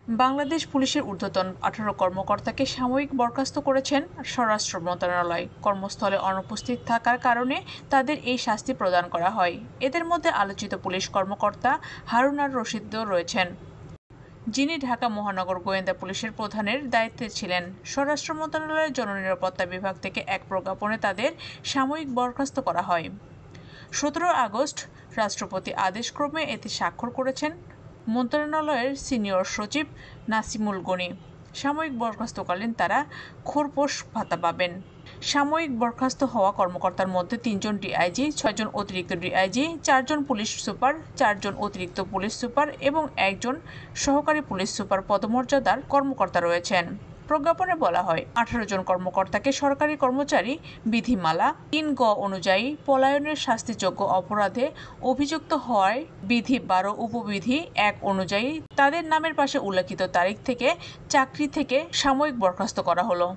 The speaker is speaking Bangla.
বাংলাদেশ পুলিশের ঊর্ধ্বতন 18 কর্মকর্তাকে সাময়িক বরখাস্ত করেছেন স্বরাষ্ট্র মন্ত্রণালয়। কর্মস্থলে অনুপস্থিত থাকার কারণে তাদের এই শাস্তি প্রদান করা হয়। এদের মধ্যে আলোচিত পুলিশ কর্মকর্তা হারুন আর রশিদও রয়েছেন, যিনি ঢাকা মহানগর গোয়েন্দা পুলিশের প্রধানের দায়িত্বে ছিলেন। স্বরাষ্ট্র মন্ত্রণালয়ের জননিরাপত্তা বিভাগ থেকে এক প্রজ্ঞাপনে তাদের সাময়িক বরখাস্ত করা হয়। 17 আগস্ট রাষ্ট্রপতি আদেশক্রমে এতে স্বাক্ষর করেছেন মন্ত্রণালয়ের সিনিয়র সচিব নাসিমুল গনি। সাময়িক বরখাস্তকালীন তারা খোরপোশ ভাতা পাবেন। সাময়িক বরখাস্ত হওয়া কর্মকর্তার মধ্যে 3 জন ডিআইজি, 6 জন অতিরিক্ত ডিআইজি, 4 জন পুলিশ সুপার, 4 জন অতিরিক্ত পুলিশ সুপার এবং 1 জন সহকারী পুলিশ সুপার পদমর্যাদার কর্মকর্তা রয়েছেন। প্রজ্ঞাপনে বলা হয়, 18 জন কর্মকর্তাকে সরকারি কর্মচারী বিধিমালা 3 গ অনুযায়ী পলায়নের শাস্তিযোগ্য অপরাধে অভিযুক্ত হওয়ায় বিধি 12 উপবিধি 1 অনুযায়ী তাদের নামের পাশে উল্লেখিত তারিখ থেকে চাকরি থেকে সাময়িক বরখাস্ত করা হলো।